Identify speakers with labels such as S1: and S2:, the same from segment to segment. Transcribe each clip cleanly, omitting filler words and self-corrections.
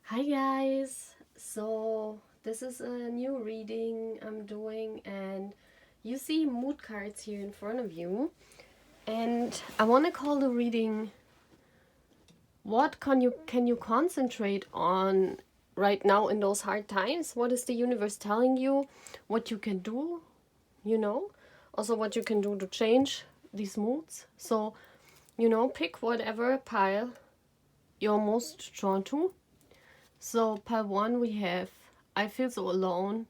S1: Hi guys! So this is a new reading I'm doing, and you see mood cards here in front of you, and I want to call the reading what can you concentrate on right now in those hard times? What is the universe telling you? What you can do, you know? Also what you can do to change these moods. So, pick whatever pile you're most drawn to. So pile 1 we have I feel so alone,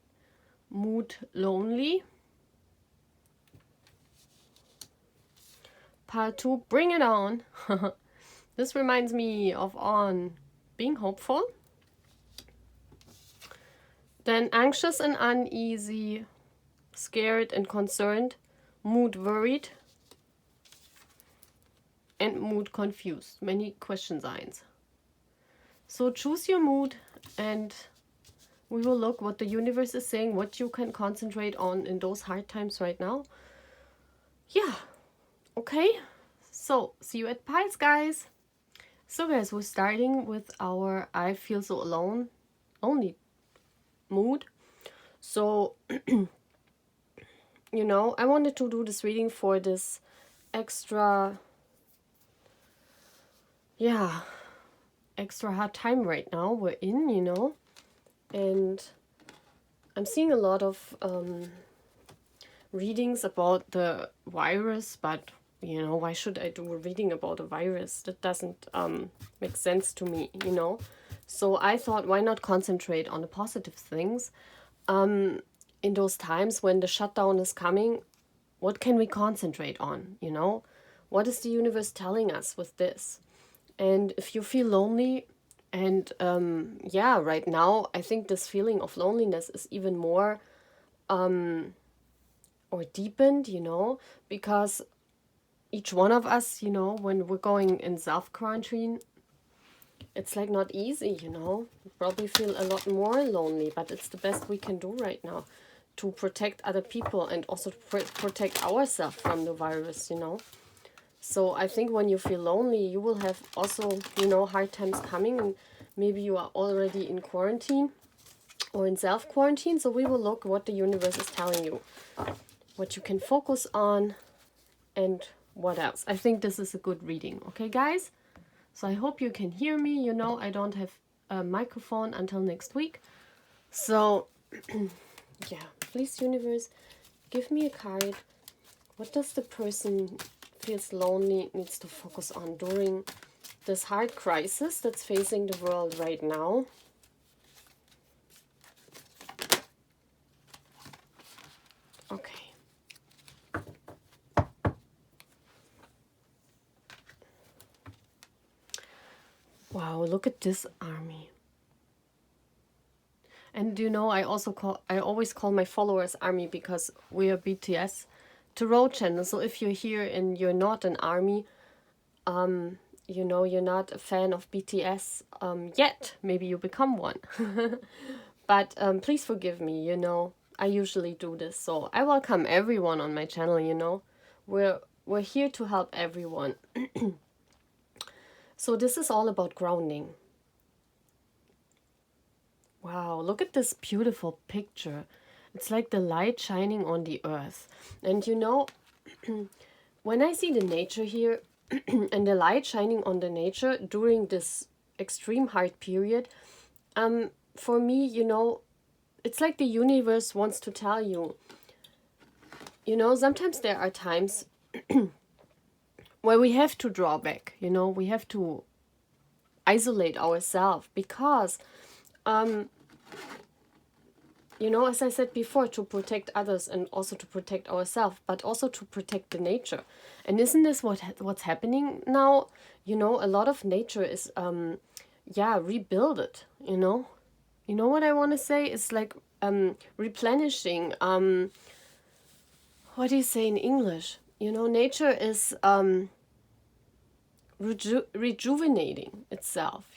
S1: mood lonely. Pile 2, bring it on. This reminds me of on being hopeful. Then anxious and uneasy, scared and concerned, mood worried, and mood confused. Many question signs. So choose your mood, and we will look what the universe is saying, what you can concentrate on in those hard times right now. Yeah, okay. So see you at piles, guys. So guys, we're starting with our I feel so alone, lonely mood. So I wanted to do this reading for this extra hard time right now we're in, and I'm seeing a lot of readings about the virus, but why should I do a reading about a virus? That doesn't make sense to me, So I thought, why not concentrate on the positive things? In those times when the shutdown is coming, what can we concentrate on, What is the universe telling us with this? And if you feel lonely, and right now, I think this feeling of loneliness is even more or deepened, because each one of us, when we're going in self-quarantine, it's like not easy, You probably feel a lot more lonely, but it's the best we can do right now to protect other people and also to protect ourselves from the virus, So I think when you feel lonely, you will have also, hard times coming, and maybe you are already in quarantine or in self-quarantine. So we will look what the universe is telling you, what you can focus on, and what else. I think this is a good reading. Okay, guys? So I hope you can hear me. I don't have a microphone until next week. So, yeah, please, universe, give me a card. What does the person feels lonely needs to focus on during this hard crisis that's facing the world right now? Okay. Wow, look at this army. And I always call my followers army because we are BTS Tarot channel. So if you're here and you're not an army, you're not a fan of BTS yet, maybe you become one. But please forgive me, I usually do this. So I welcome everyone on my channel, We're here to help everyone. So this is all about grounding. Wow, look at this beautiful picture. It's like the light shining on the earth. And when I see the nature here and the light shining on the nature during this extreme hard period, for me, it's like the universe wants to tell you, sometimes there are times where we have to draw back, we have to isolate ourselves because as I said before, to protect others and also to protect ourselves, but also to protect the nature. And isn't this what's happening now? A lot of nature is rebuilded, You know what I want to say? It's like replenishing. What do you say in English? Nature is rejuvenating itself,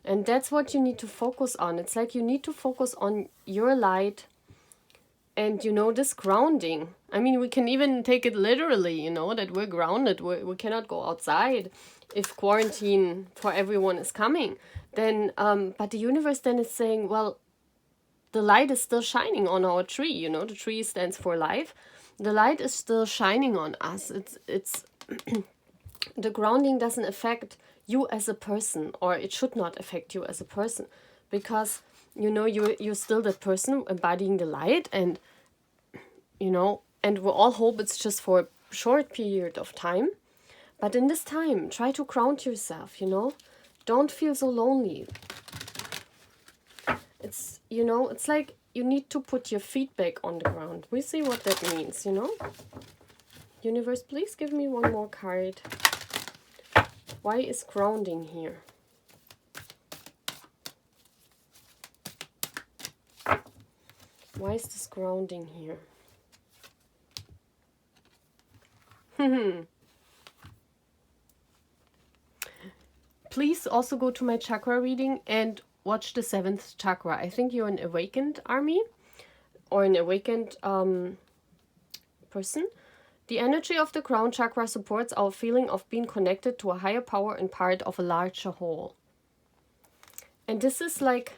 S1: and that's what you need to focus on. It's like you need to focus on your light and this grounding. I mean, we can even take it literally, that we're grounded. We cannot go outside if quarantine for everyone is coming. then, but the universe then is saying, well, the light is still shining on our tree, you know, the tree stands for life. The light is still shining on us. It's the grounding doesn't affect you as a person, or it should not affect you as a person, because, you know, you're still that person embodying the light, and, you know, and we all hope it's just for a short period of time. But in this time, try to ground yourself, you know. Don't feel so lonely. It's, you know, it's like you need to put your feet back on the ground. We see what that means, you know. Universe, please give me one more card. Why is grounding here? Why is this grounding here? Please also go to my chakra reading and watch the 7th chakra. I think you're an awakened army, or an awakened person. The energy of the crown chakra supports our feeling of being connected to a higher power and part of a larger whole. And this is like,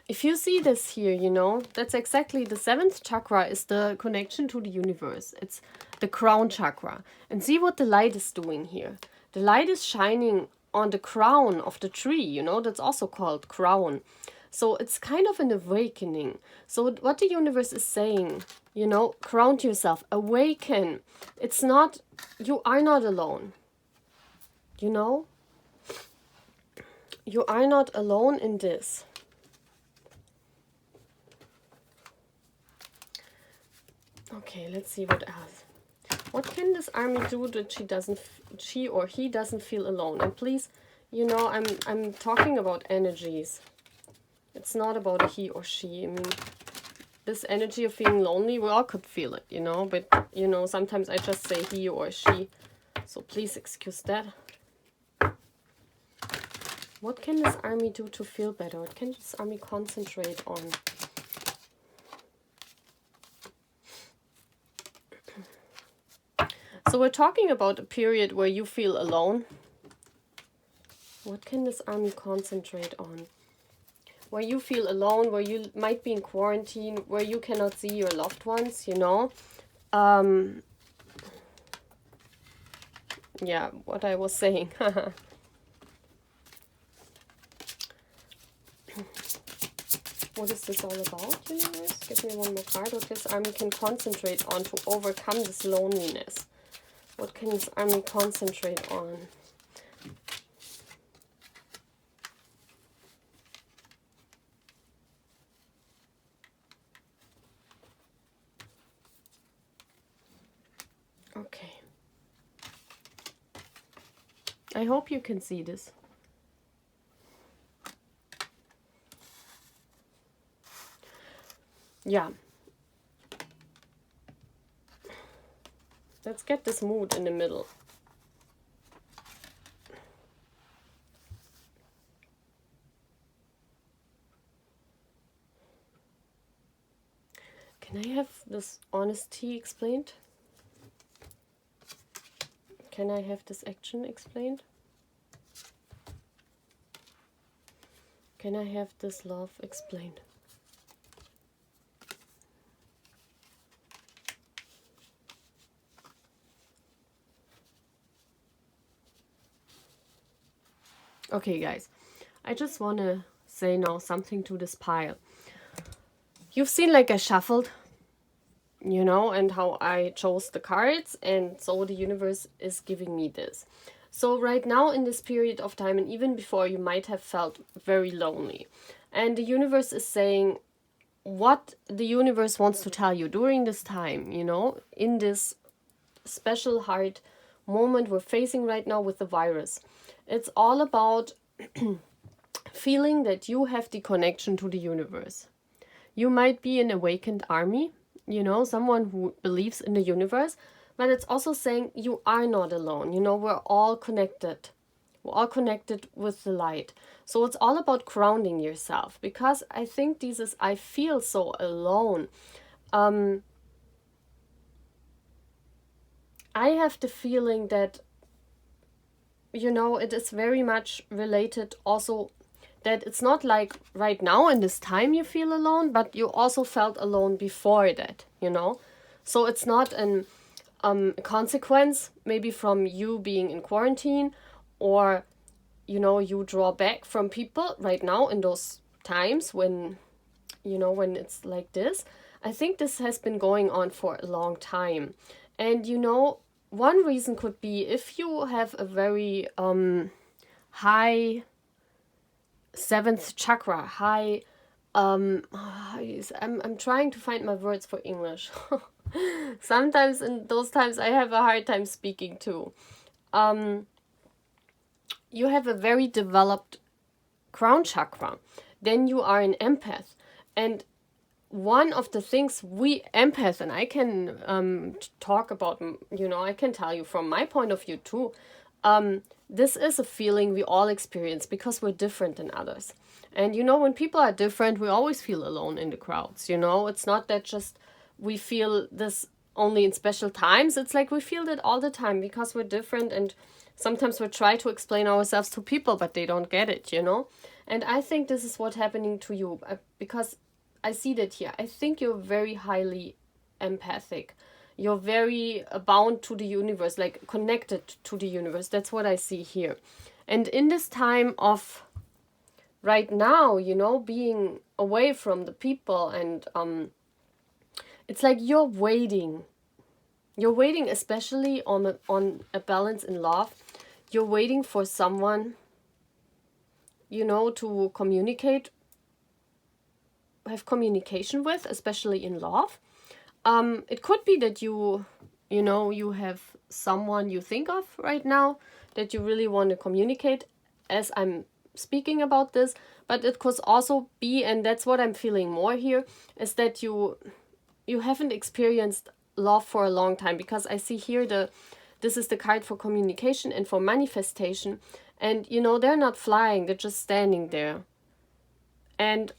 S1: if you see this here, you know, that's exactly, the 7th chakra is the connection to the universe. It's the crown chakra. And see what the light is doing here. The light is shining on the crown of the tree, you know, that's also called crown. So it's kind of an awakening. So what the universe is saying, you know, ground yourself, awaken. It's not, you are not alone. You know? You are not alone in this. Okay, let's see what else. What can this army do that she or he doesn't feel alone? And please, you know, I'm talking about energies. It's not about a he or she. I mean, this energy of feeling lonely, we all could feel it, you know, but, you know, sometimes I just say he or she. So please excuse that. What can this army do to feel better? What can this army concentrate on? So we're talking about a period where you feel alone. What can this army concentrate on? Where you feel alone, where you might be in quarantine, where you cannot see your loved ones, you know. Yeah, what I was saying. What is this all about, universe? Give me one more card. What this army can concentrate on to overcome this loneliness. What can this army concentrate on? Okay. I hope you can see this. Yeah. Let's get this mood in the middle. Can I have this honesty explained? Can I have this action explained? Can I have this love explained? Okay, guys, I just want to say now something to this pile. You've seen like I shuffled, you know, and how I chose the cards, and so the universe is giving me this. So right now in this period of time, and even before, you might have felt very lonely. And the universe is saying what the universe wants to tell you during this time, you know, in this special hard moment we're facing right now with the virus. It's all about feeling that you have the connection to the universe. You might be an awakened army, you know, someone who believes in the universe, but it's also saying you are not alone. You know, we're all connected. We're all connected with the light. So it's all about grounding yourself, because I think this is, I feel so alone. I have the feeling that, you know, it is very much related also that it's not like right now in this time you feel alone, but you also felt alone before that, you know. So it's not an consequence maybe from you being in quarantine, or you know, you draw back from people right now in those times when, you know, when it's like this. I think this has been going on for a long time. And you know, one reason could be if you have a very high seventh chakra, high I'm trying to find my words for English. Sometimes in those times I have a hard time speaking too. You have a very developed crown chakra, then you are an empath. And one of the things we empath, and I can talk about, you know, I can tell you from my point of view too, this is a feeling we all experience because we're different than others. And you know, when people are different, we always feel alone in the crowds, you know. It's not that just we feel this only in special times. It's like we feel it all the time because we're different, and sometimes we try to explain ourselves to people, but they don't get it, you know. And I think this is what's happening to you, because I see that here. I think you're very highly empathic. You're very bound to the universe, like connected to the universe. That's what I see here. And in this time of right now, you know, being away from the people, and it's like you're waiting. You're waiting, especially on a balance in love. You're waiting for someone, you know, to communicate, have communication with, especially in love. It could be that you know, you have someone you think of right now that you really want to communicate as I'm speaking about this. But it could also be, and that's what I'm feeling more here, is that you haven't experienced love for a long time, because I see here this is the card for communication and for manifestation. And you know, they're not flying, they're just standing there. And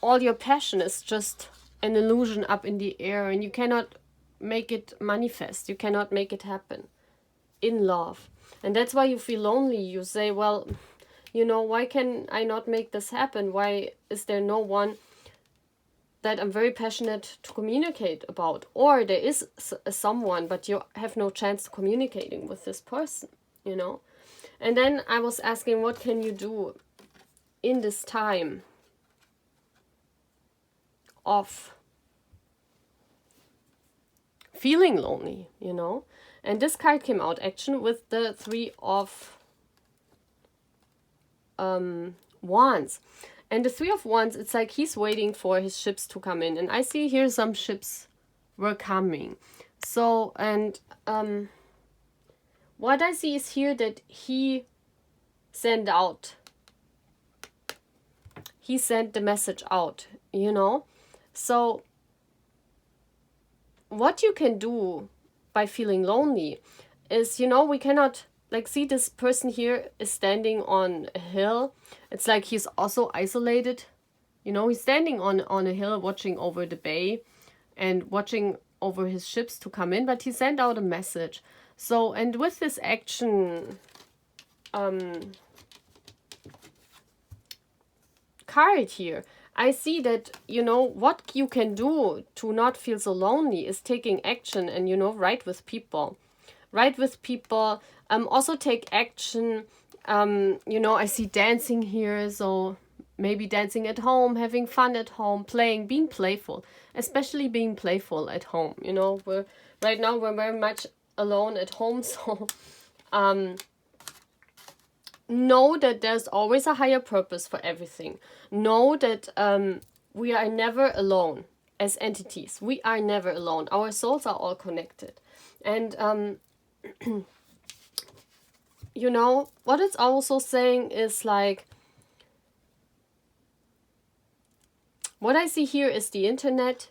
S1: all your passion is just an illusion up in the air, and you cannot make it manifest. You cannot make it happen in love. And that's why you feel lonely. You say, well, you know, why can I not make this happen? Why is there no one that I'm very passionate to communicate about? Or there is someone, but you have no chance to communicating with this person, you know? And then I was asking, what can you do in this time of feeling lonely, you know? And this card came out action with the Three of Wands. And the Three of Wands, it's like he's waiting for his ships to come in. And I see here some ships were coming. So, and what I see is here that he sent the message out, you know? So what you can do by feeling lonely is, you know, we cannot, like, see this person here is standing on a hill. It's like he's also isolated, you know, he's standing on a hill watching over the bay and watching over his ships to come in, but he sent out a message. So, and with this action card here, I see that, you know, what you can do to not feel so lonely is taking action and, you know, write with people. Write with people. Also take action. You know, I see dancing here, so maybe dancing at home, having fun at home, playing, being playful, especially being playful at home. You know, right now we're very much alone at home, so know that there's always a higher purpose for everything. Know that we are never alone as entities. We are never alone. Our souls are all connected. And you know, what it's also saying is like, what I see here is the internet,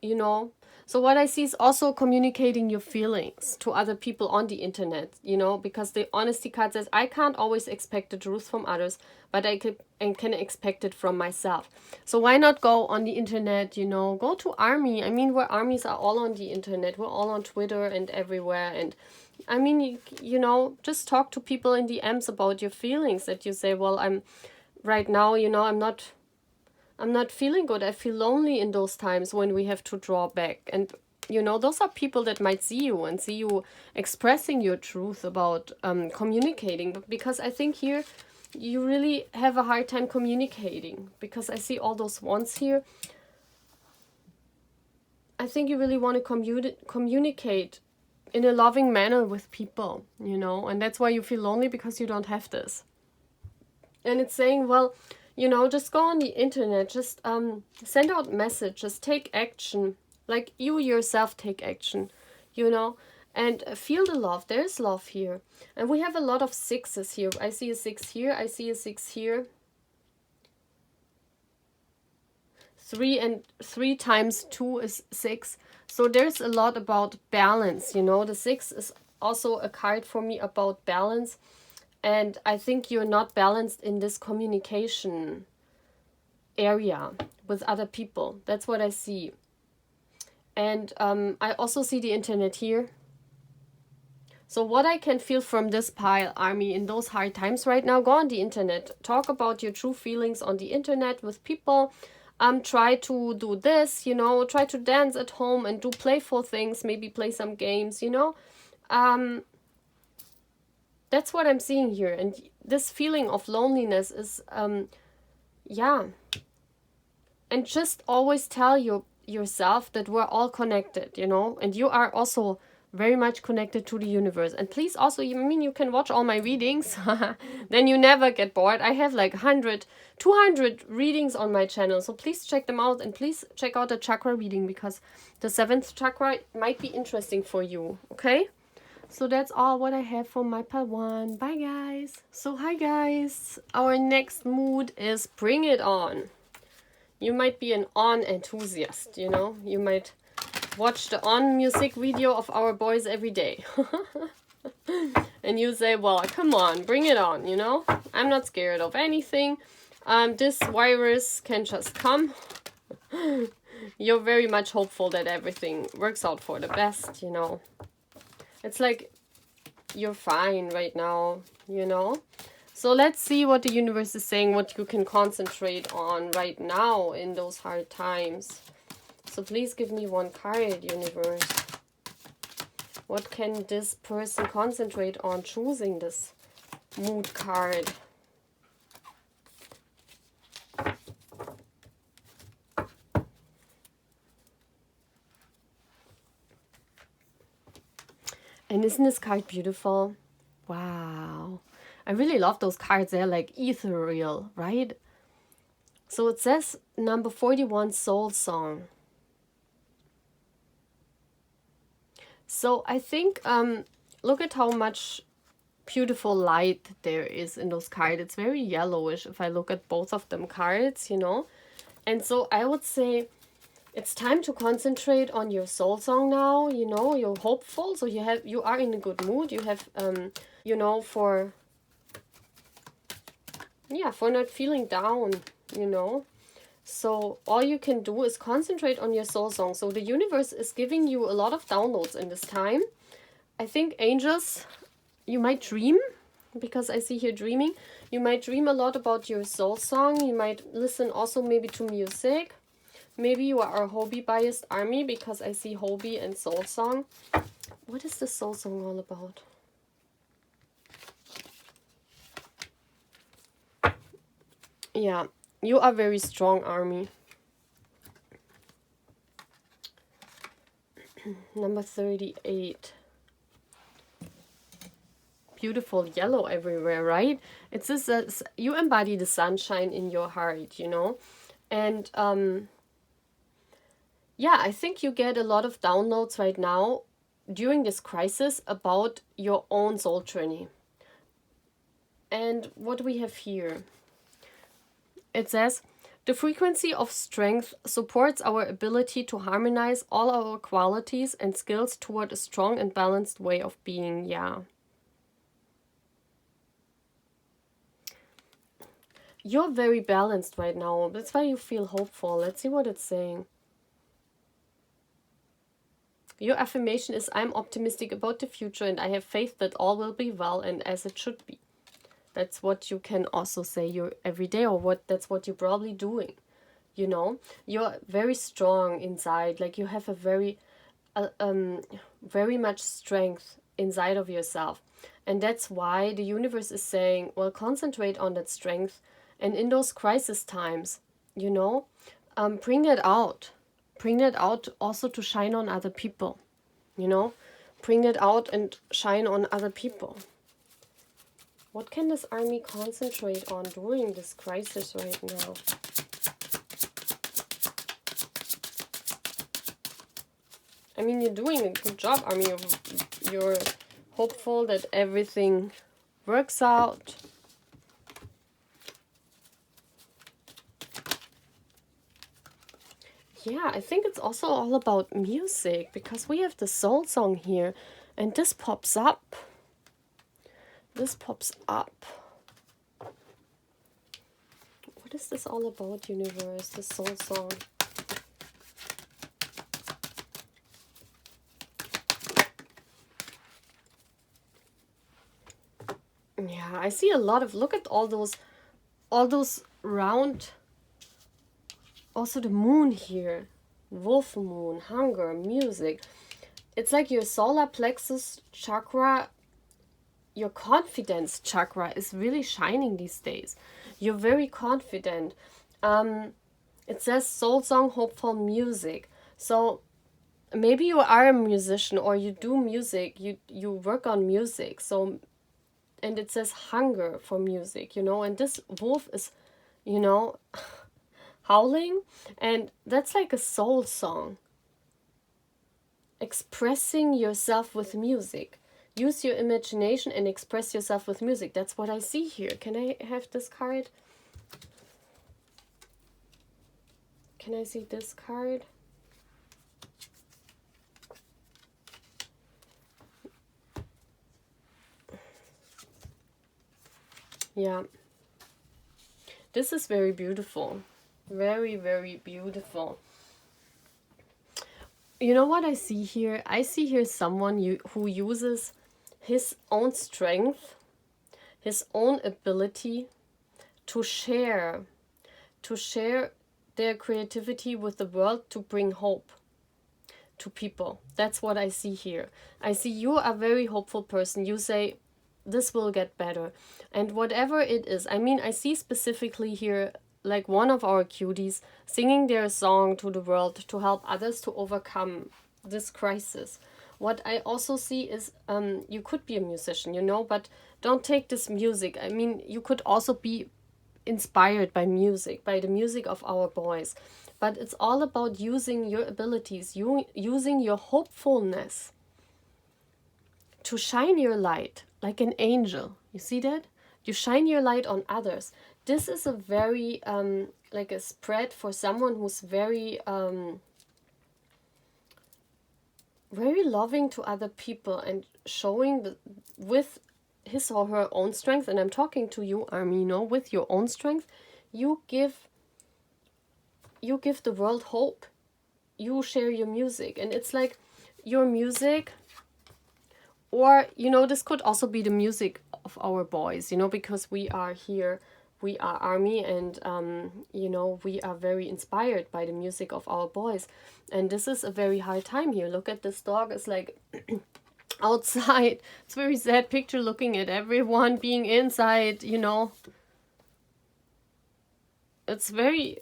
S1: you know. So what I see is also communicating your feelings to other people on the internet, you know, because the honesty card says, I can't always expect the truth from others, but I can expect it from myself. So why not go on the internet, you know, go to army. I mean, we're armies are all on the internet. We're all on Twitter and everywhere. And I mean, you know, just talk to people in the DMs about your feelings, that you say, well, I'm right now, you know, I'm not feeling good. I feel lonely in those times when we have to draw back. And, you know, those are people that might see you and see you expressing your truth about communicating. But because I think here you really have a hard time communicating, because I see all those ones here. I think you really want to communicate in a loving manner with people, you know, and that's why you feel lonely, because you don't have this. And it's saying, well, you know, just go on the internet, just send out messages, take action, like you yourself take action, you know, and feel the love. There's love here. And we have a lot of sixes here. I see a 6 here, I see a 6 here. 3 times 2 is 6. So there's a lot about balance, you know. The 6 is also a card for me about balance. And I think you're not balanced in this communication area with other people. That's what I see. And I also see the internet here. So what I can feel from this pile, Army, in those hard times right now, go on the internet. Talk about your true feelings on the internet with people. Try to do this, you know. Try to dance at home and do playful things. Maybe play some games, you know. That's what I'm seeing here. And this feeling of loneliness is, yeah. And just always tell yourself that we're all connected, you know. And you are also very much connected to the universe. And please also, I mean, you can watch all my readings. Then you never get bored. I have like 100, 200 readings on my channel. So please check them out. And please check out the chakra reading, because the 7th chakra might be interesting for you. Okay? So that's all what I have for my pile 1. Bye, guys. So hi, guys. Our next mood is Bring It On. You might be an On enthusiast, you know. You might watch the On music video of our boys every day. And you say, well, come on, bring it on, you know. I'm not scared of anything. This virus can just come. You're very much hopeful that everything works out for the best, you know. It's like you're fine right now, you know. So let's see what the universe is saying, what you can concentrate on right now in those hard times. So please give me one card, universe. What can this person concentrate on choosing this mood card? And isn't this card beautiful? Wow. I really love those cards. They're like ethereal, right? So it says number 41, Soul Song. So I think, look at how much beautiful light there is in those cards. It's very yellowish if I look at both of them cards, you know. And so I would say it's time to concentrate on your soul song now, you know. You're hopeful, so you are in a good mood. You have, you know, for not feeling down, you know. So all you can do is concentrate on your soul song. So the universe is giving you a lot of downloads in this time. I think angels, you might dream, because I see here dreaming. You might dream a lot about your soul song. You might listen also maybe to music. Maybe you are a hobby biased army, because I see hobby and soul song. What is the soul song all about? Yeah, you are very strong, army. Number 38. Beautiful yellow everywhere, right? It's this, you embody the sunshine in your heart, you know. And yeah, I think you get a lot of downloads right now during this crisis about your own soul journey. And what we have here, it says, The frequency of strength supports our ability to harmonize all our qualities and skills toward a strong and balanced way of being. Yeah. You're very balanced right now. That's why you feel hopeful. Let's see what it's saying. Your affirmation is, I'm optimistic about the future and I have faith that all will be well and as it should be. That's what you can also say every day, or that's what you're probably doing. You know, you're very strong inside. Like you have a very much strength inside of yourself. And that's why the universe is saying, well, concentrate on that strength. And in those crisis times, you know, bring that out. Bring that out also to shine on other people. You know, bring it out and shine on other people. What can this army concentrate on during this crisis right now? I mean, you're doing a good job, army. You're hopeful that everything works out. Yeah, I think it's also all about music, because we have the soul song here, and this pops up. This pops up. What is this all about, universe? The soul song. Yeah, I see a lot of, look at all those round. Also the moon here, wolf moon, hunger, music. It's like your solar plexus chakra, your confidence chakra is really shining these days. You're very confident. It says soul song, hopeful music. So maybe you are a musician or you do music, you work on music. So, and it says hunger for music, you know, and this wolf is, you know, howling, and that's like a soul song. Expressing yourself with music. Use your imagination and express yourself with music. That's what I see here. Can I have this card? Can I see this card? Yeah. This is very beautiful. Very, very beautiful. You know what I see here? I see here someone who uses his own strength, his own ability to share their creativity with the world, to bring hope to people. That's what I see here. I see you are a very hopeful person. You say, this will get better. And whatever it is, I mean, I see specifically here, like one of our cuties singing their song to the world to help others to overcome this crisis. What I also see is, you could be a musician, you know, but don't take this music. I mean, you could also be inspired by music, by the music of our boys. But it's all about using your abilities, using your hopefulness to shine your light like an angel. You see that? You shine your light on others. This is a very, like a spread for someone who's very, very loving to other people and showing with his or her own strength. And I'm talking to you, Army, you know, with your own strength, you give the world hope. You share your music, and it's like your music, or, you know, this could also be the music of our boys, you know, because we are here, we are Army, and, you know, we are very inspired by the music of our boys. And this is a very hard time here. Look at this dog, it's like outside. It's a very sad picture, looking at everyone being inside, you know. It's very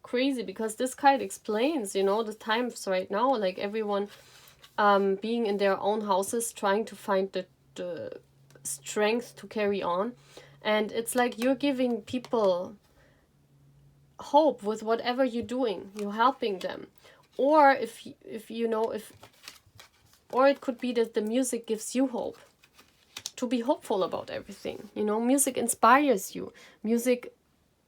S1: crazy, because this card explains, you know, the times right now, like everyone being in their own houses, trying to find the strength to carry on. And it's like you're giving people hope with whatever you're doing. You're helping them. Or if you know, or it could be that the music gives you hope to be hopeful about everything. You know, music inspires you. Music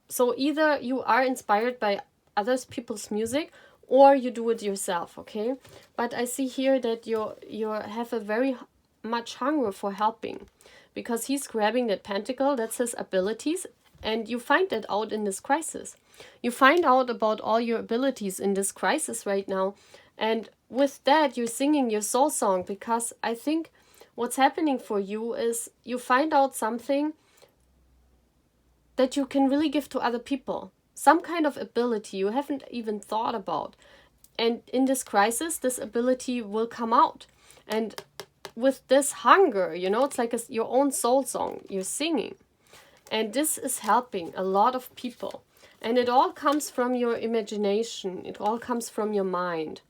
S1: So either you are inspired by others people's music, or you do it yourself, okay? But I see here that you have a very much hunger for helping, because he's grabbing that pentacle, that's his abilities, and you find that out in this crisis. You find out about all your abilities in this crisis right now, and with that you're singing your soul song, because I think what's happening for you is you find out something that you can really give to other people, some kind of ability you haven't even thought about. And in this crisis, this ability will come out. And with this hunger, it's like your own soul song you're singing. And this is helping a lot of people. And it all comes from your imagination. It all comes from your mind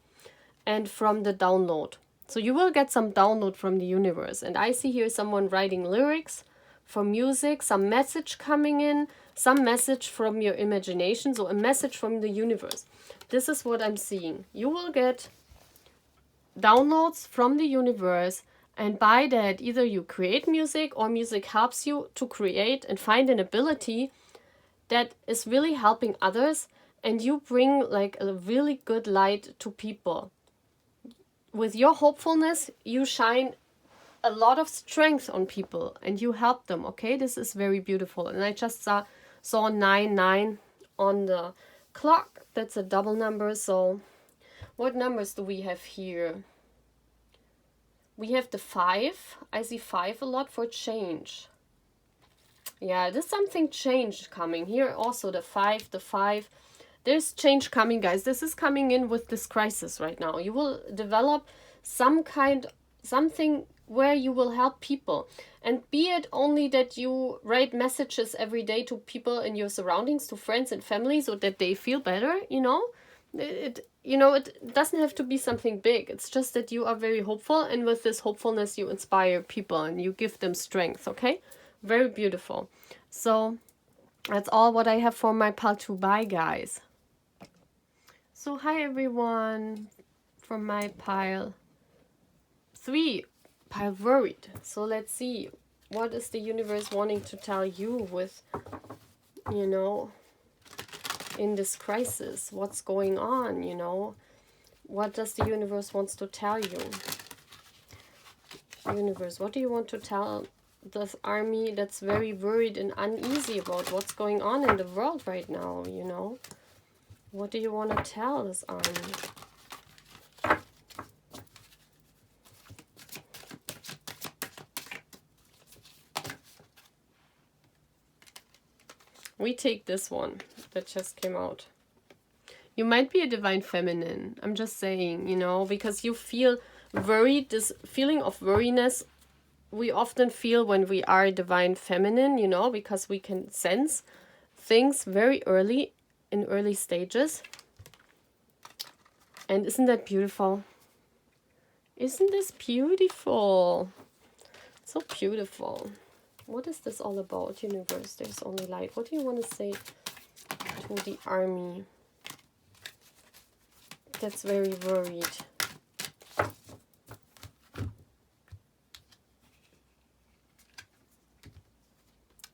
S1: and from the download. So you will get some download from the universe. And I see here someone writing lyrics for music, some message coming in, some message from your imagination, so a message from the universe. This is what I'm seeing. You will get downloads from the universe, and by that either you create music or music helps you to create and find an ability that is really helping others, and you bring like a really good light to people. With your hopefulness, you shine a lot of strength on people and you help them, okay? This is very beautiful. And I just saw 99 on the clock. That's a double number. So what numbers do we have here? We have the 5. I see 5 a lot for change. Yeah, there's something change coming here. Also the 5. There's change coming, guys. This is coming in with this crisis right now. You will develop something where you will help people, and be it only that you write messages every day to people in your surroundings, to friends and family, so that they feel better. It doesn't have to be something big. It's just that you are very hopeful, and with this hopefulness you inspire people and you give them strength. Okay, very beautiful. So that's all what I have for my pile 2. Bye, guys. So hi everyone from my pile 3. Pile worried. So let's see, what is the universe wanting to tell you with, in this crisis? What's going on? What does the universe wants to tell you? Universe, what do you want to tell this army that's very worried and uneasy about what's going on in the world right now? What do you want to tell this army? We take this one that just came out. You might be a divine feminine. I'm just saying, because you feel worried. This feeling of worriness we often feel when we are divine feminine, because we can sense things very early, in early stages. And isn't that beautiful? Isn't this beautiful? So beautiful. What is this all about, universe? There's only light. What do you want to say to the army that's very worried?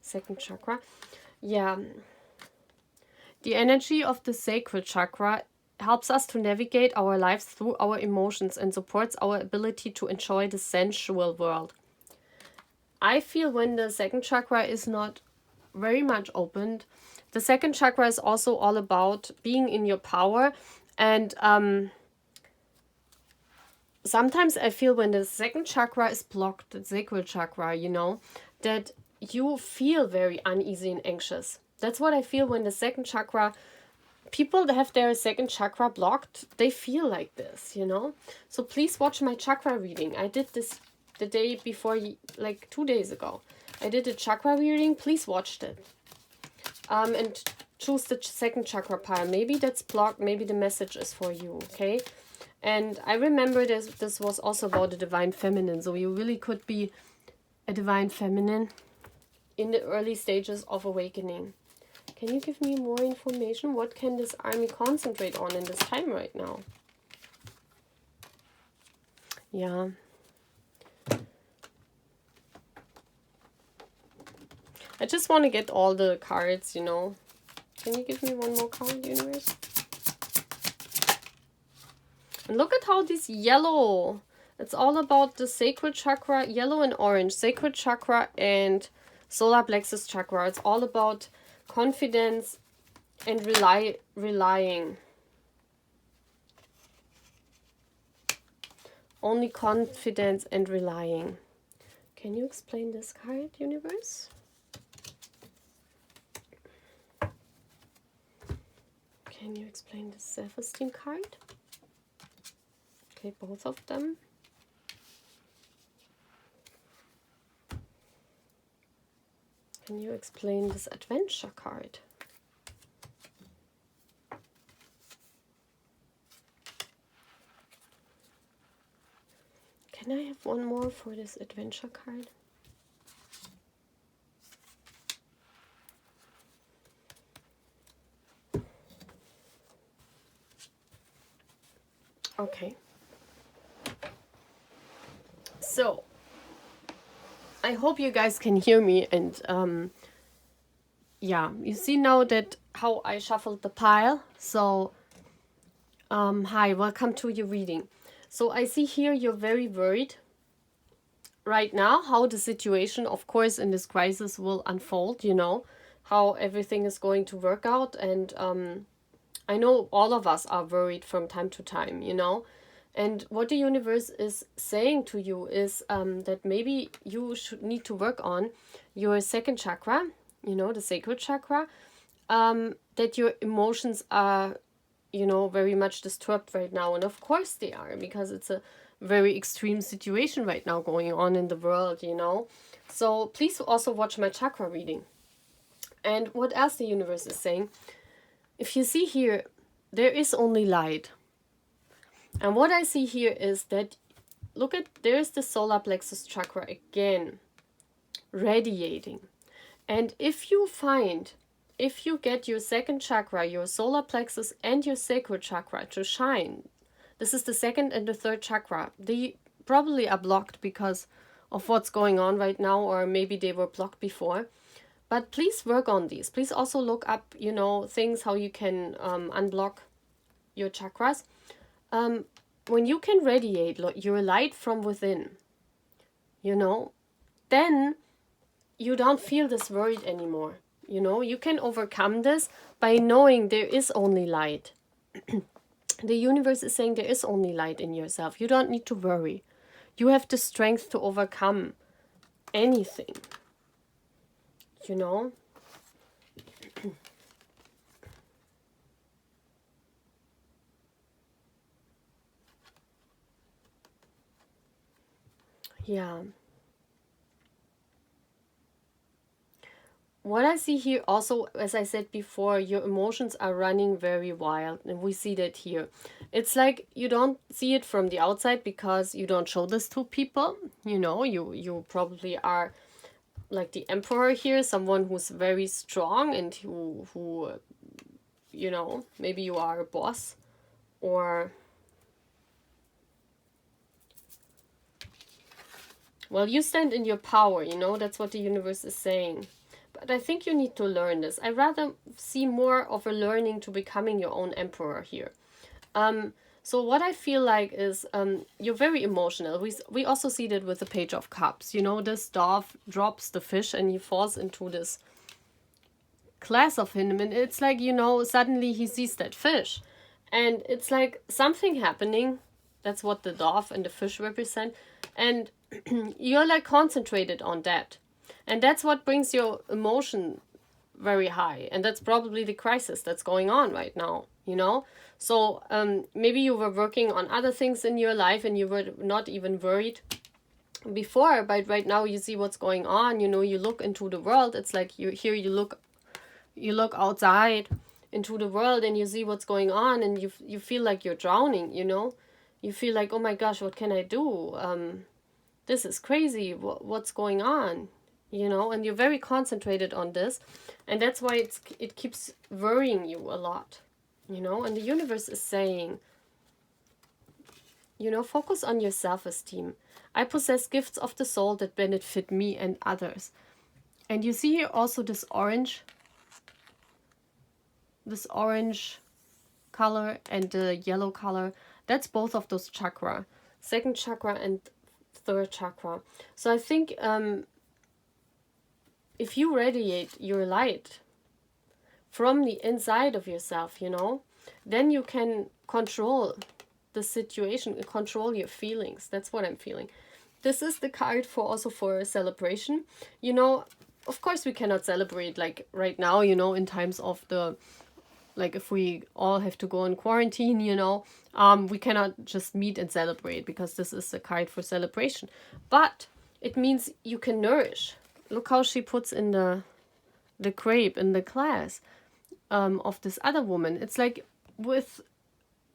S1: Second chakra. Yeah. The energy of the sacral chakra helps us to navigate our lives through our emotions and supports our ability to enjoy the sensual world. I feel when the second chakra is not very much opened, the second chakra is also all about being in your power. And sometimes I feel when the second chakra is blocked, the sacral chakra, that you feel very uneasy and anxious. That's what I feel when the second chakra, people that have their second chakra blocked, they feel like this, So please watch my chakra reading. I did this the day before, like 2 days ago. I did a chakra reading. Please watch it. And choose the second chakra pile. Maybe that's blocked. Maybe the message is for you, okay? And I remember this was also about the divine feminine. So you really could be a divine feminine in the early stages of awakening. Can you give me more information? What can this army concentrate on in this time right now? Yeah. I just want to get all the cards, Can you give me one more card, universe? And look at how this yellow, it's all about the sacral chakra, yellow and orange, sacral chakra and solar plexus chakra. It's all about confidence and relying. Only confidence and relying. Can you explain this card, universe? Can you explain the self-esteem card? Okay, both of them. Can you explain this adventure card? Can I have one more for this adventure card? Okay. So, I hope you guys can hear me, and yeah, you see now that how I shuffled the pile. So, hi, welcome to your reading. So I see here you're very worried right now how the situation, of course, in this crisis will unfold, you know, how everything is going to work out. And I know all of us are worried from time to time, you know. And what the universe is saying to you is that maybe you should need to work on your second chakra, you know, the sacral chakra, that your emotions are, you know, very much disturbed right now. And of course they are, because it's a very extreme situation right now going on in the world, you know. So please also watch my chakra reading. And what else the universe is saying, if you see here, there is only light. And what I see here is that, look at, there's the solar plexus chakra again, radiating. And if you get your second chakra, your solar plexus and your sacral chakra to shine, this is the second and the third chakra, they probably are blocked because of what's going on right now, or maybe they were blocked before. But please work on these. Please also look up, you know, things how you can unblock your chakras. When you can radiate your light from within, you know, then you don't feel this worried anymore. You know, you can overcome this by knowing there is only light. The universe is saying there is only light in yourself. You don't need to worry. You have the strength to overcome anything. You know? Yeah. What I see here also, as I said before, your emotions are running very wild, and we see that here. It's like you don't see it from the outside because you don't show this to people. You know, you probably are like the emperor here, someone who's very strong and who you know, maybe you are a boss, or well, you stand in your power, you know, that's what the universe is saying. But I think you need to learn this. I rather see more of a learning to becoming your own emperor here. So what I feel like is you're very emotional. We also see that with the Page of Cups. You know, this dove drops the fish and he falls into this class of him. And it's like, you know, suddenly he sees that fish. And it's like something happening. That's what the dove and the fish represent. And you're like concentrated on that. And that's what brings your emotion very high. And that's probably the crisis that's going on right now, you know? So maybe you were working on other things in your life and you were not even worried before. But right now you see what's going on. You know, you look into the world. It's like you look outside into the world and you see what's going on. And you feel like you're drowning, you know? You feel like, oh my gosh, what can I do? This is crazy. What's going on? You know, and you're very concentrated on this, and that's why it keeps worrying you a lot, you know. And the universe is saying, you know, focus on your self-esteem. I possess gifts of the soul that benefit me and others. And you see here also this orange this orange color and the yellow color, that's both of those chakra, second chakra and third chakra. So I think if you radiate your light from the inside of yourself, you know, then you can control the situation, control your feelings. That's what I'm feeling. This is the card for also for a celebration. You know, of course we cannot celebrate like right now, you know, in times of the, like if we all have to go in quarantine, you know, we cannot just meet and celebrate because this is a card for celebration. But it means you can nourish. Look how she puts in the grape in the glass of this other woman. It's like with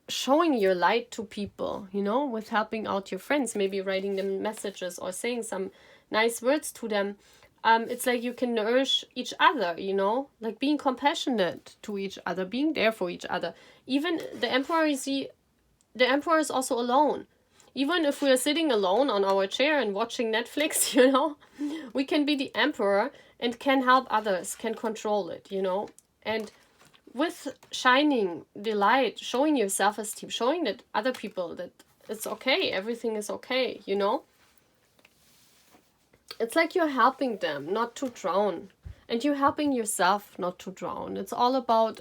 S1: showing your light to people, you know, with helping out your friends, maybe writing them messages or saying some nice words to them. It's like you can nourish each other, you know, like being compassionate to each other, being there for each other. Even the emperor, you see, the emperor is also alone. Even if we're sitting alone on our chair and watching Netflix, you know, we can be the emperor and can help others, can control it, you know. And with shining the light, showing your self-esteem, showing that other people that it's okay, everything is okay, you know. It's like you're helping them not to drown. And you're helping yourself not to drown. It's all about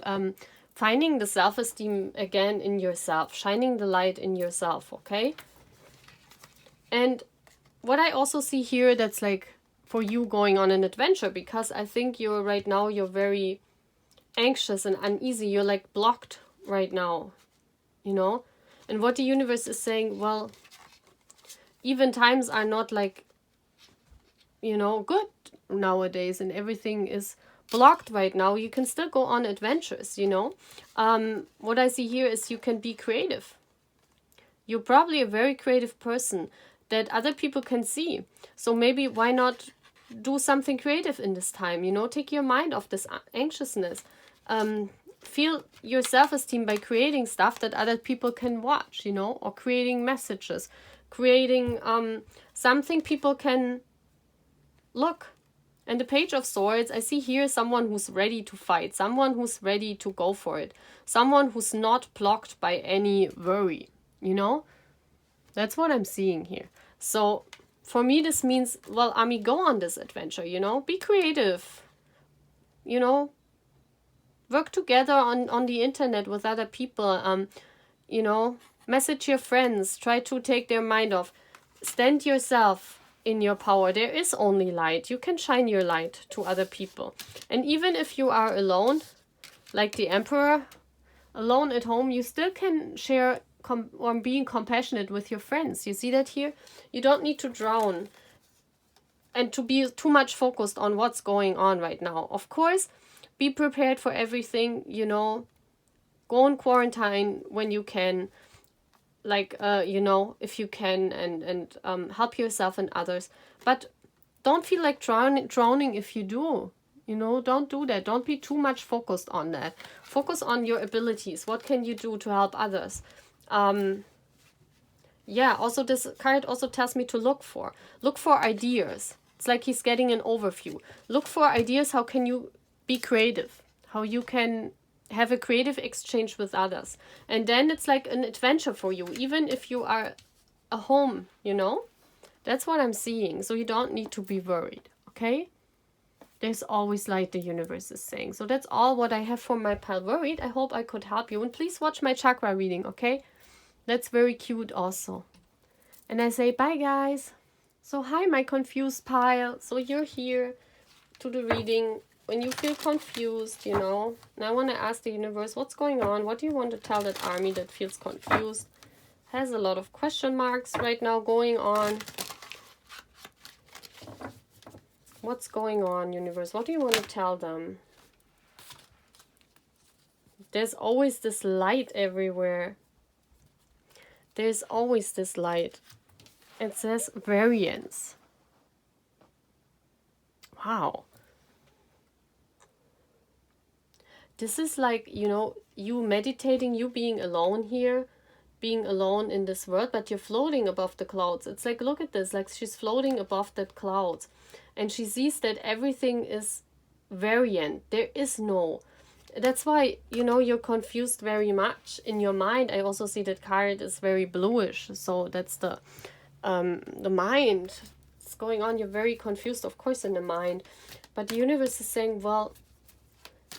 S1: finding the self-esteem again in yourself, shining the light in yourself, okay? And what I also see here, that's like for you going on an adventure, because I think you're right now, you're very anxious and uneasy. You're like blocked right now, you know? And what the universe is saying, well, even times are not like, you know, good nowadays and everything is blocked right now. You can still go on adventures, you know? What I see here is you can be creative. You're probably a very creative person that other people can see. So maybe why not do something creative in this time, you know? Take your mind off this anxiousness. Feel your self-esteem by creating stuff that other people can watch, you know? Or creating messages. Creating something people can look. And the Page of Swords, I see here someone who's ready to fight. Someone who's ready to go for it. Someone who's not blocked by any worry, you know? That's what I'm seeing here. So for me, this means, well, Ami, go on this adventure, you know? Be creative, you know? Work together on the internet with other people, you know? Message your friends. Try to take their mind off. Stand yourself in your power. There is only light. You can shine your light to other people. And even if you are alone, like the Emperor, alone at home, you still can share or being compassionate with your friends. You see that here? You don't need to drown and to be too much focused on what's going on right now. Of course, be prepared for everything, you know. Go in quarantine when you can, like, you know, if you can, and help yourself and others. But don't feel like drowning if you do. You know, don't do that. Don't be too much focused on that. Focus on your abilities. What can you do to help others? Yeah, also this card also tells me to look for ideas. It's like he's getting an overview. Look for ideas. How can you be creative? How you can have a creative exchange with others. And then it's like an adventure for you, even if you are at home, you know? That's what I'm seeing. So you don't need to be worried, okay? There's always light, the universe is saying. So that's all what I have for my pile worried. I hope I could help you. And please watch my chakra reading, okay? That's very cute also. And I say bye, guys. So hi, my confused pile. So you're here to the reading when you feel confused, you know. And I want to ask the universe, what's going on? What do you want to tell that army that feels confused? Has a lot of question marks right now going on. What's going on, universe? What do you want to tell them? There's always this light everywhere. There's always this light. It says variance. Wow. This is like, you know, you meditating, you being alone here, being alone in this world, but you're floating above the clouds. It's like, look at this, like she's floating above that clouds. And she sees that everything is variant. There is no that's why, you know, you're confused very much in your mind. I also see that card is very bluish, so that's the mind. It's going on, you're very confused, of course, in the mind. But the universe is saying, well,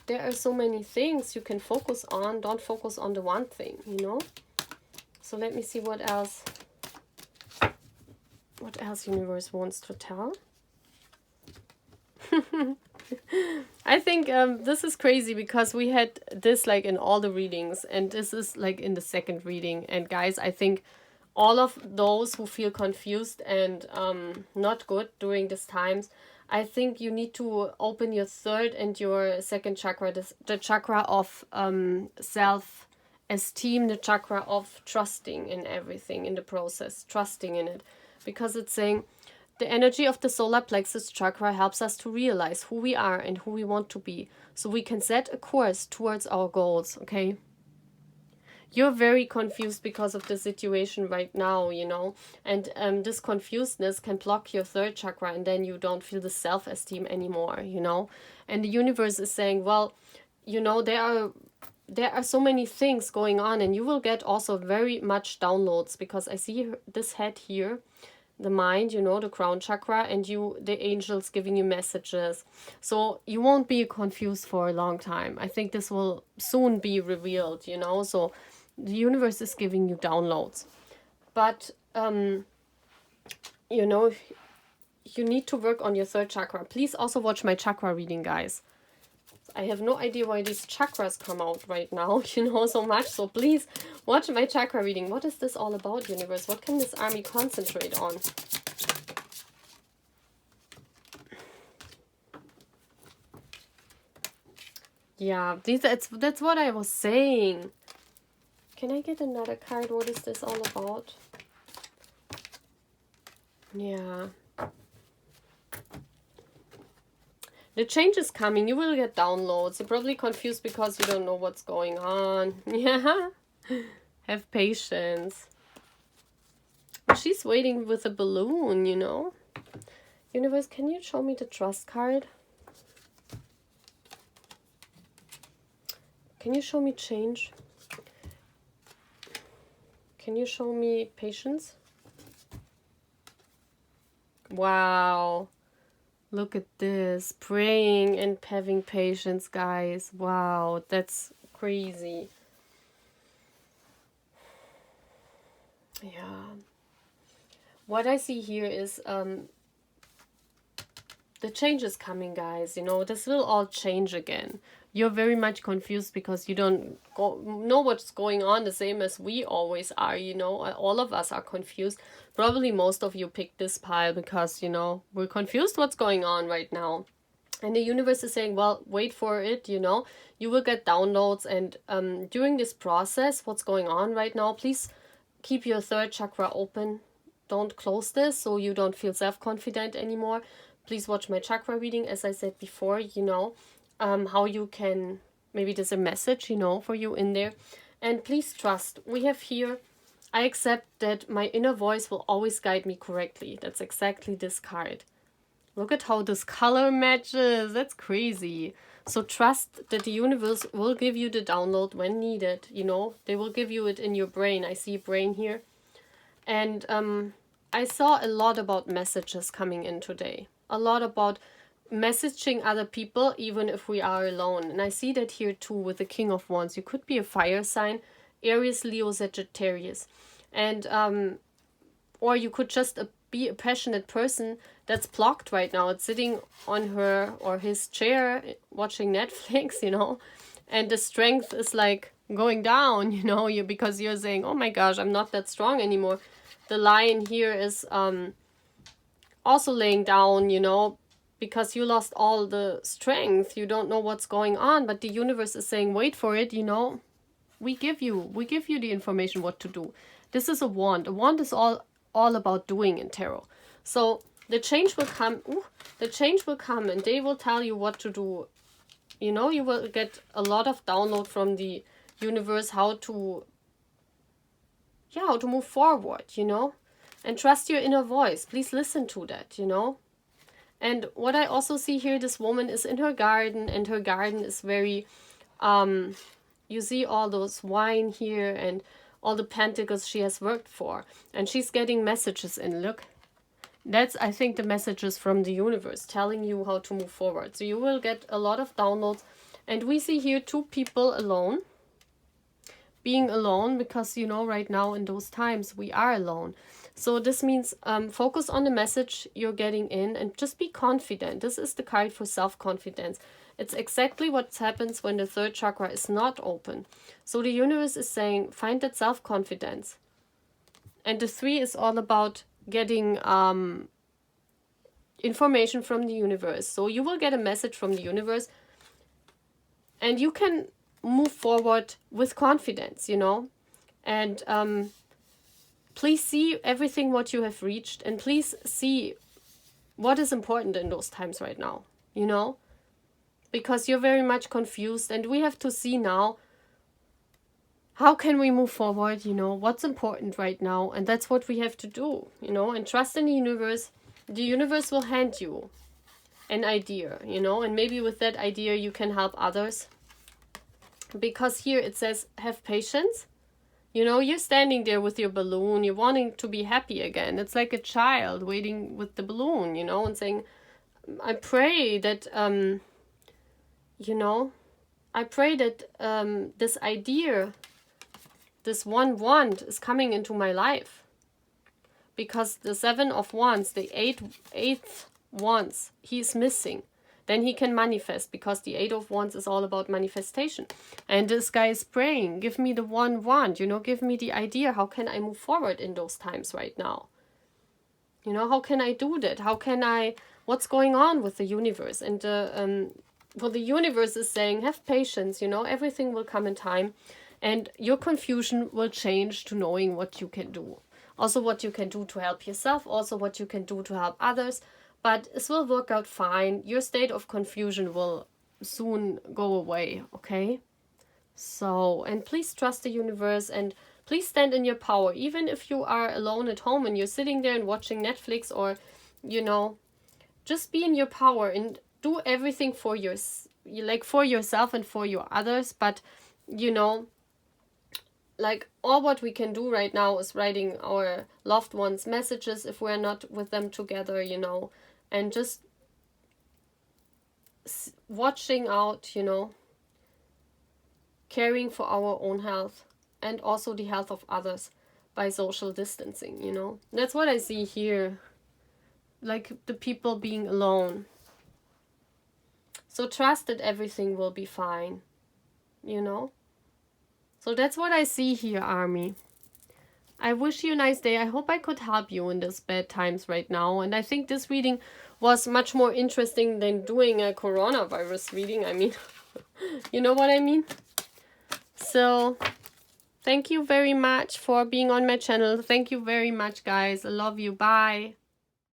S1: there are so many things you can focus on. Don't focus on the one thing, you know? So let me see what else universe wants to tell. I think this is crazy because we had this like in all the readings, and this is like in the second reading. And guys, I think all of those who feel confused and not good during these times, I think you need to open your third and your second chakra, the chakra of self-esteem, the chakra of trusting in everything, in the process, trusting in it. Because it's saying, the energy of the solar plexus chakra helps us to realize who we are and who we want to be, so we can set a course towards our goals, okay? You're very confused because of the situation right now, you know, and this confusedness can block your third chakra, and then you don't feel the self-esteem anymore, you know? And the universe is saying, well, you know, there are so many things going on, and you will get also very much downloads, because I see this head here, the mind, you know, the crown chakra, and the angels giving you messages. So you won't be confused for a long time. I think this will soon be revealed, you know. So the universe is giving you downloads. But, you know, you need to work on your third chakra. Please also watch my chakra reading, guys. I have no idea why these chakras come out right now, you know, so much. So please watch my chakra reading. What is this all about, universe? What can this army concentrate on? Yeah, that's what I was saying. Can I get another card? What is this all about? Yeah. The change is coming. You will get downloads. You're probably confused because you don't know what's going on. Yeah. Have patience. She's waiting with a balloon, you know. Universe, can you show me the trust card? Can you show me change? Can you show me patience? Wow. Look at this, praying and having patience, guys. Wow, that's crazy. Yeah. What I see here is the change is coming, guys. You know, this will all change again. You're very much confused because you don't know what's going on, the same as we always are, you know. All of us are confused. Probably most of you picked this pile because, you know, we're confused what's going on right now. And the universe is saying, well, wait for it, you know. You will get downloads, and during this process, what's going on right now, please keep your third chakra open. Don't close this so you don't feel self-confident anymore. Please watch my chakra reading, as I said before, you know. How you can, maybe there's a message, you know, for you in there. And please trust. We have here, I accept that my inner voice will always guide me correctly. That's exactly this card. Look at how this color matches. That's crazy. So trust that the universe will give you the download when needed, you know. They will give you it in your brain. I see a brain here. And I saw a lot about messages coming in today. A lot about messaging other people even if we are alone. And I see that here too with the King of Wands. You could be a fire sign, Aries, Leo, Sagittarius, and or you could just be a passionate person that's blocked right now. It's sitting on her or his chair watching Netflix, you know, and the strength is like going down, you know, because you're saying, oh my gosh, I'm not that strong anymore. The Lion here is also laying down, you know, because you lost all the strength. You don't know what's going on, but the universe is saying, wait for it, you know. We give you the information what to do. This is a wand. A wand is all about doing in tarot. So the change will come. The change will come, and they will tell you what to do. You know, you will get a lot of download from the universe how to move forward, you know. And trust your inner voice. Please listen to that, you know. And what I also see here, this woman is in her garden, and her garden is very You see all those wine here and all the pentacles she has worked for. And she's getting messages in. Look. That's, I think, the messages from the universe telling you how to move forward. So you will get a lot of downloads. And we see here 2 people alone. Being alone, because, you know, right now in those times we are alone. So this means focus on the message you're getting in and just be confident. This is the card for self-confidence. It's exactly what happens when the 3rd chakra is not open. So the universe is saying, find that self-confidence. And the 3 is all about getting information from the universe. So you will get a message from the universe and you can move forward with confidence, you know. And please see everything what you have reached, and please see what is important in those times right now, you know, because you're very much confused, and we have to see now how can we move forward, you know, what's important right now. And that's what we have to do, you know, and trust in the universe. The universe will hand you an idea, you know, and maybe with that idea you can help others. Because here it says, have patience. You know, you're standing there with your balloon, you're wanting to be happy again. It's like a child waiting with the balloon, you know, and saying, I pray that, you know, I pray that this idea, this one wand is coming into my life. Because the 7 of wands, the eighth wands, he's missing. Then he can manifest, because the 8 of wands is all about manifestation. And this guy is praying, give me the one wand, you know, give me the idea. How can I move forward in those times right now? You know, how can I do that? How can I, what's going on with the universe? And well, the universe is saying, have patience, you know, everything will come in time. And your confusion will change to knowing what you can do. Also what you can do to help yourself, also what you can do to help others. But this will work out fine. Your state of confusion will soon go away, okay? So, and please trust the universe and please stand in your power. Even if you are alone at home and you're sitting there and watching Netflix, or, you know, just be in your power and do everything for for yourself and for your others. But, you know, like all what we can do right now is writing our loved ones messages if we're not with them together, you know, and just watching out, you know, caring for our own health and also the health of others by social distancing, you know. That's what I see here, like the people being alone. So trust that everything will be fine, you know. So that's what I see here, Army. I wish you a nice day. I hope I could help you in these bad times right now. And I think this reading was much more interesting than doing a coronavirus reading. I mean, you know what I mean? So, thank you very much for being on my channel. Thank you very much, guys. I love you. Bye.